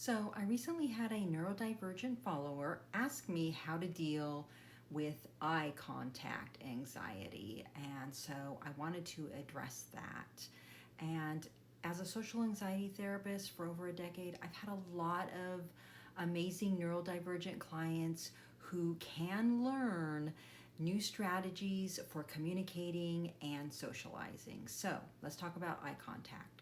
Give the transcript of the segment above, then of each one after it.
So I recently had a neurodivergent follower ask me how to deal with eye contact anxiety. And so I wanted to address that. And as a social anxiety therapist for over a decade, I've had a lot of amazing neurodivergent clients who can learn new strategies for communicating and socializing. So let's talk about eye contact.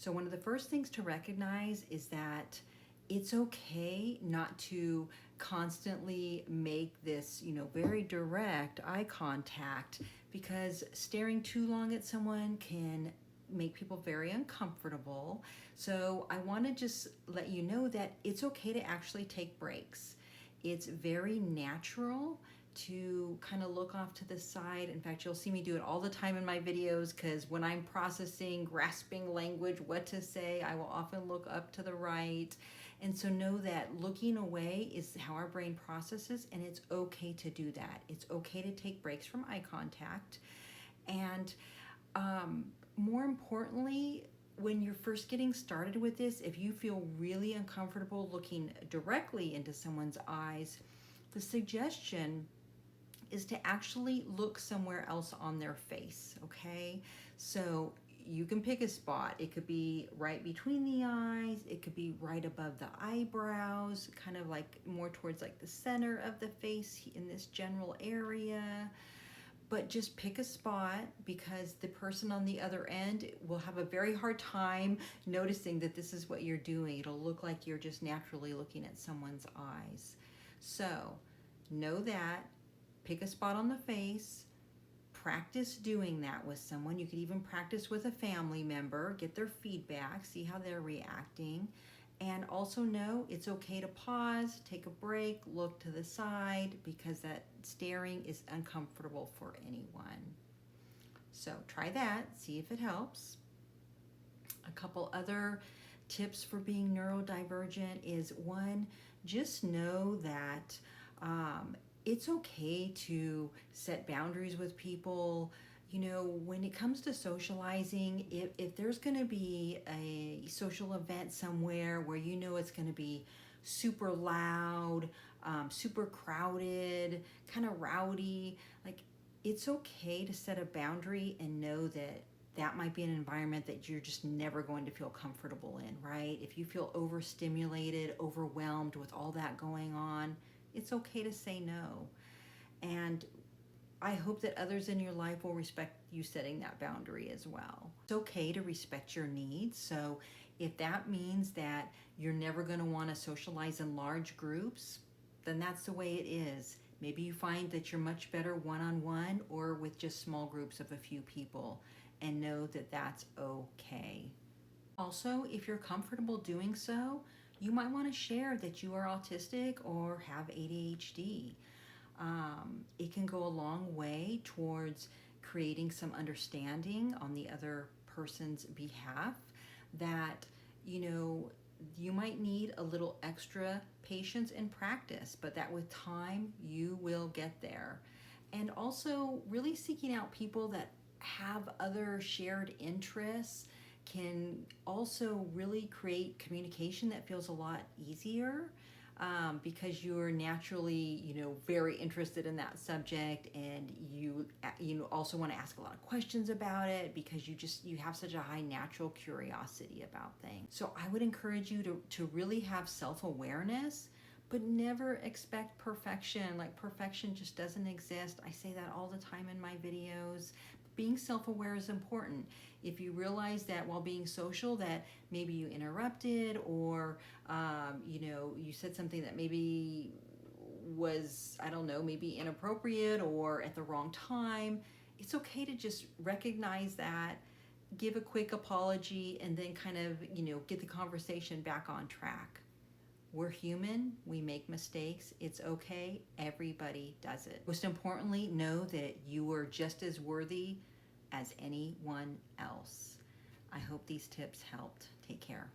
So one of the first things to recognize is that it's okay not to constantly make this, very direct eye contact, because staring too long at someone can make people very uncomfortable. So I want to just let you know that it's okay to actually take breaks. It's very natural to kind of look off to the side. In fact, you'll see me do it all the time in my videos, because when I'm processing, grasping language, what to say, I will often look up to the right. And so know that looking away is how our brain processes, and it's okay to do that. It's okay to take breaks from eye contact. And more importantly, when you're first getting started with this, if you feel really uncomfortable looking directly into someone's eyes, the suggestion is to actually look somewhere else on their face, okay? So you can pick a spot. It could be right between the eyes, it could be right above the eyebrows, kind of like more towards like the center of the face in this general area. But just pick a spot, because the person on the other end will have a very hard time noticing that this is what you're doing. It'll look like you're just naturally looking at someone's eyes. So know that. Pick a spot on the face, practice doing that with someone. You could even practice with a family member, get their feedback, see how they're reacting. And also know it's okay to pause, take a break, look to the side, because that staring is uncomfortable for anyone. So try that, see if it helps. A couple other tips for being neurodivergent is, one, just know that it's okay to set boundaries with people. When it comes to socializing, if there's going to be a social event somewhere where it's going to be super loud, super crowded, kind of rowdy, like, it's okay to set a boundary and know that that might be an environment that you're just never going to feel comfortable in, right? If you feel overstimulated, overwhelmed with all that going on, it's okay to say no. And I hope that others in your life will respect you setting that boundary as well. It's okay to respect your needs. So if that means that you're never going to want to socialize in large groups, then that's the way it is. Maybe you find that you're much better one-on-one or with just small groups of a few people, and know that that's okay. Also, if you're comfortable doing so, you might want to share that you are autistic or have ADHD. It can go a long way towards creating some understanding on the other person's behalf, that you might need a little extra patience and practice, but that with time you will get there. And also really seeking out people that have other shared interests can also really create communication that feels a lot easier, because you're naturally, very interested in that subject, and you also want to ask a lot of questions about it, because you have such a high natural curiosity about things. So I would encourage you to really have self-awareness, but never expect perfection. Like, perfection just doesn't exist. I say that all the time in my videos. Being self-aware is important. If you realize that while being social that maybe you interrupted, or you said something that maybe was, I don't know, maybe inappropriate or at the wrong time, it's okay to just recognize that, give a quick apology, and then kind of get the conversation back on track. We're human, we make mistakes, it's okay, everybody does it. Most importantly, know that you are just as worthy as anyone else. I hope these tips helped. Take care.